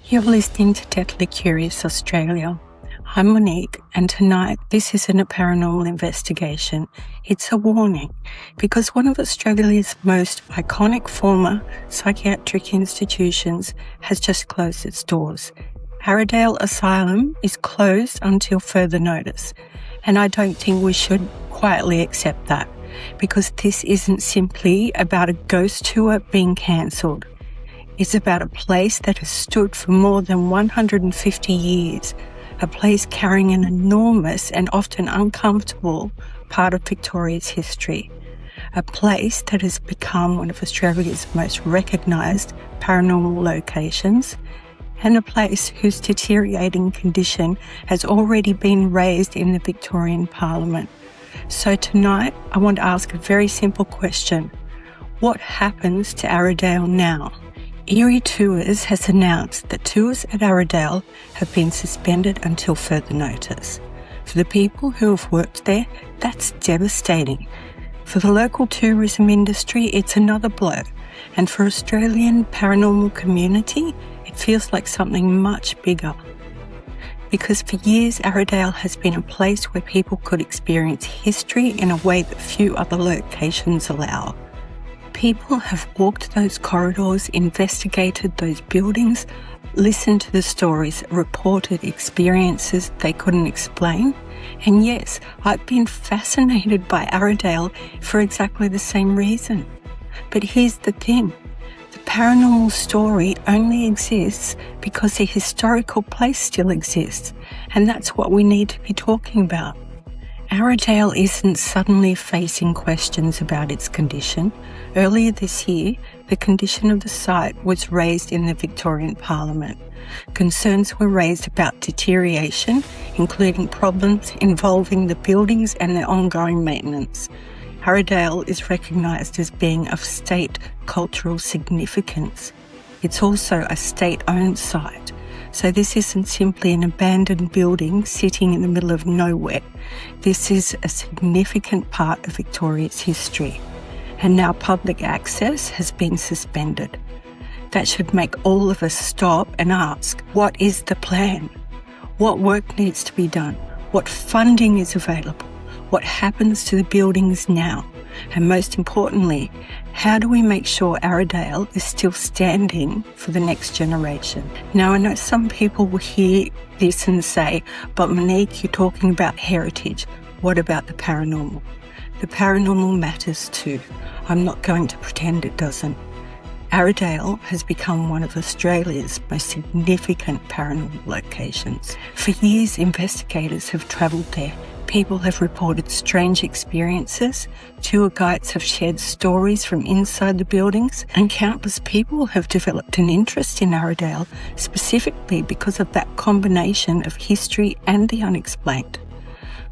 You're listening to Deathly Curious Australia. I'm Monique, and tonight this isn't a paranormal investigation. It's a warning, because one of Australia's most iconic former psychiatric institutions has just closed its doors. Aradale Asylum is closed until further notice, and I don't think we should quietly accept that, because this isn't simply about a ghost tour being cancelled. It's about a place that has stood for more than 150 years, a place carrying an enormous and often uncomfortable part of Victoria's history, a place that has become one of Australia's most recognised paranormal locations, and a place whose deteriorating condition has already been raised in the Victorian Parliament. So tonight, I want to ask a very simple question. What happens to Aradale now? Erie Tours has announced that tours at Aradale have been suspended until further notice. For the people who have worked there, that's devastating. For the local tourism industry, it's another blow. And for Australian paranormal community, it feels like something much bigger. Because for years, Aradale has been a place where people could experience history in a way that few other locations allow. People have walked those corridors, investigated those buildings, listened to the stories, reported experiences they couldn't explain. And yes, I've been fascinated by Aradale for exactly the same reason. But here's the thing. The paranormal story only exists because the historical place still exists. And that's what we need to be talking about. Aradale isn't suddenly facing questions about its condition. Earlier this year, the condition of the site was raised in the Victorian Parliament. Concerns were raised about deterioration, including problems involving the buildings and their ongoing maintenance. Aradale is recognised as being of state cultural significance. It's also a state-owned site. So this isn't simply an abandoned building sitting in the middle of nowhere. This is a significant part of Victoria's history. And now public access has been suspended. That should make all of us stop and ask, what is the plan? What work needs to be done? What funding is available? What happens to the buildings now? And most importantly, how do we make sure Aradale is still standing for the next generation? Now, I know some people will hear this and say, but Monique, you're talking about heritage. What about the paranormal? The paranormal matters too. I'm not going to pretend it doesn't. Aradale has become one of Australia's most significant paranormal locations. For years, investigators have travelled there. People have reported strange experiences, tour guides have shared stories from inside the buildings, and countless people have developed an interest in Aradale specifically because of that combination of history and the unexplained.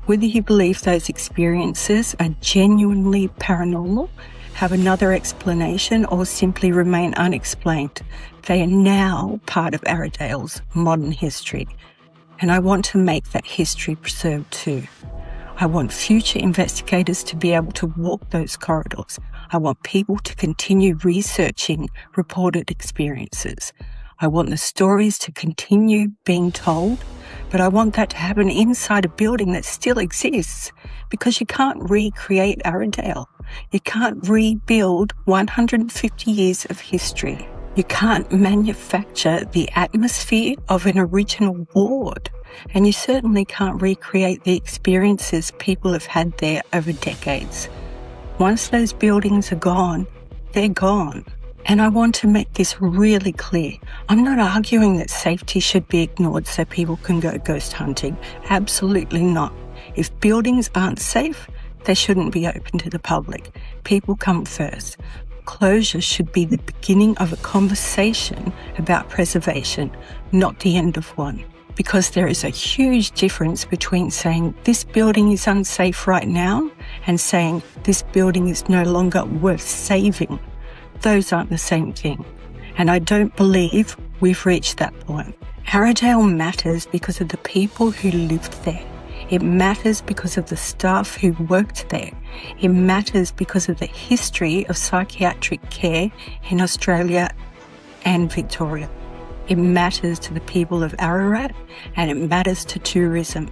Whether you believe those experiences are genuinely paranormal, have another explanation, or simply remain unexplained, they are now part of Aradale's modern history. And I want to make that history preserved too. I want future investigators to be able to walk those corridors. I want people to continue researching reported experiences. I want the stories to continue being told, but I want that to happen inside a building that still exists, because you can't recreate Aradale. You can't rebuild 150 years of history. You can't manufacture the atmosphere of an original ward, and you certainly can't recreate the experiences people have had there over decades. Once those buildings are gone, they're gone. And I want to make this really clear. I'm not arguing that safety should be ignored so people can go ghost hunting. Absolutely not. If buildings aren't safe, they shouldn't be open to the public. People come first. Closure should be the beginning of a conversation about preservation, not the end of one. Because there is a huge difference between saying this building is unsafe right now and saying this building is no longer worth saving. Those aren't the same thing. And I don't believe we've reached that point. Aradale matters because of the people who lived there. It matters because of the staff who worked there. It matters because of the history of psychiatric care in Australia and Victoria. It matters to the people of Ararat, and it matters to tourism.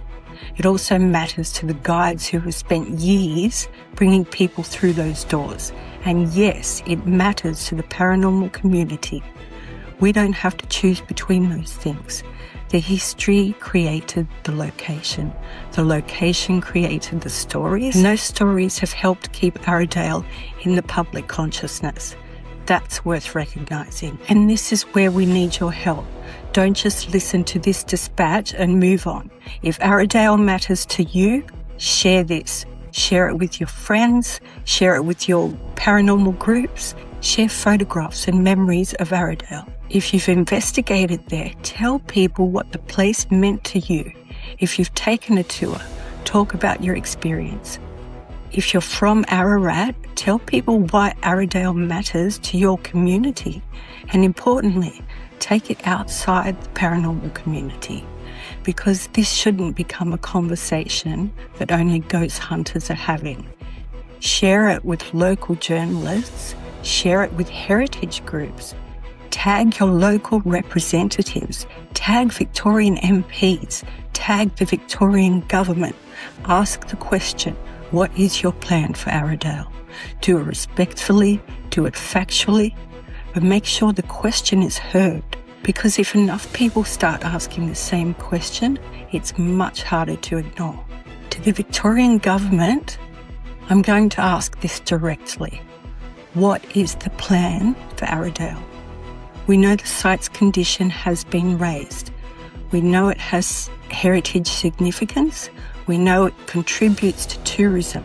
It also matters to the guides who have spent years bringing people through those doors. And yes, it matters to the paranormal community. We don't have to choose between those things. The history created the location. The location created the stories. And those stories have helped keep Aradale in the public consciousness. That's worth recognising. And this is where we need your help. Don't just listen to this dispatch and move on. If Aradale matters to you, share this. Share it with your friends, share it with your paranormal groups, share photographs and memories of Aradale. If you've investigated there, tell people what the place meant to you. If you've taken a tour, talk about your experience. If you're from Ararat, tell people why Aradale matters to your community. And importantly, take it outside the paranormal community, because this shouldn't become a conversation that only ghost hunters are having. Share it with local journalists, share it with heritage groups, tag your local representatives, tag Victorian MPs, tag the Victorian government. Ask the question, what is your plan for Aradale? Do it respectfully, do it factually, but make sure the question is heard. Because if enough people start asking the same question, it's much harder to ignore. To the Victorian government, I'm going to ask this directly. What is the plan for Aradale? We know the site's condition has been raised. We know it has heritage significance. We know it contributes to tourism.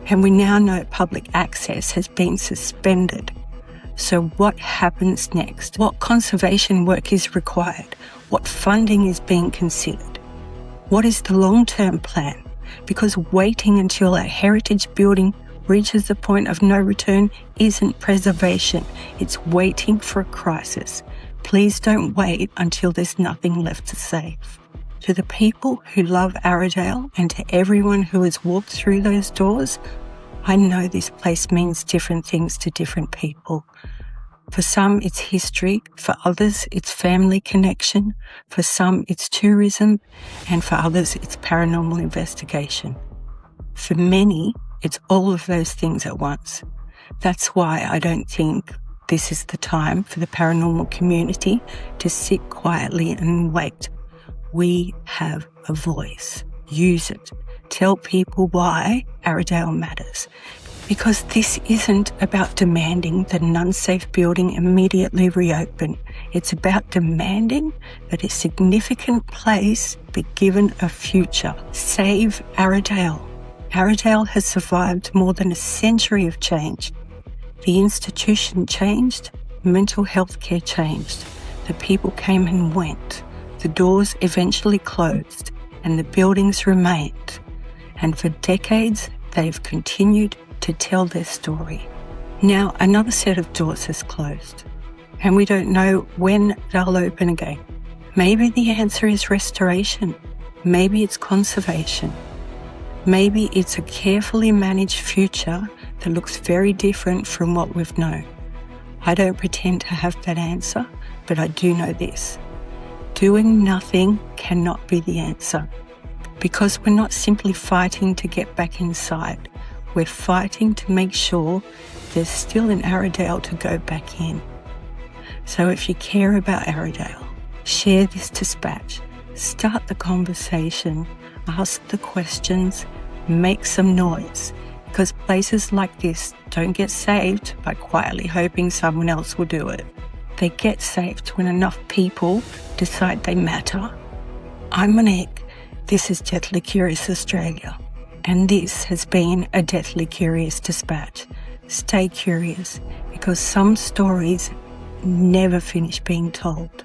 And we now know public access has been suspended. So what happens next? What conservation work is required? What funding is being considered? What is the long-term plan? Because waiting until a heritage building reaches the point of no return isn't preservation. It's waiting for a crisis. Please don't wait until there's nothing left to save. To the people who love Aradale and to everyone who has walked through those doors, I know this place means different things to different people. For some, it's history. For others, it's family connection. For some, it's tourism. And for others, it's paranormal investigation. For many, it's all of those things at once. That's why I don't think this is the time for the paranormal community to sit quietly and wait. We have a voice. Use it. Tell people why Aradale matters. Because this isn't about demanding that an unsafe building immediately reopen. It's about demanding that a significant place be given a future. Save Aradale. Aradale has survived more than a century of change. The institution changed, mental health care changed. The people came and went. The doors eventually closed and the buildings remained. And for decades, they've continued to tell their story. Now, another set of doors has closed, and we don't know when they'll open again. Maybe the answer is restoration. Maybe it's conservation. Maybe it's a carefully managed future that looks very different from what we've known. I don't pretend to have that answer, but I do know this. Doing nothing cannot be the answer, because we're not simply fighting to get back inside. We're fighting to make sure there's still an Aradale to go back in. So if you care about Aradale, share this dispatch, start the conversation, ask the questions, make some noise, because places like this don't get saved by quietly hoping someone else will do it. They get saved when enough people decide they matter. I'm Monique. This is Deathly Curious Australia. And this has been a Deathly Curious dispatch. Stay curious, because some stories never finish being told.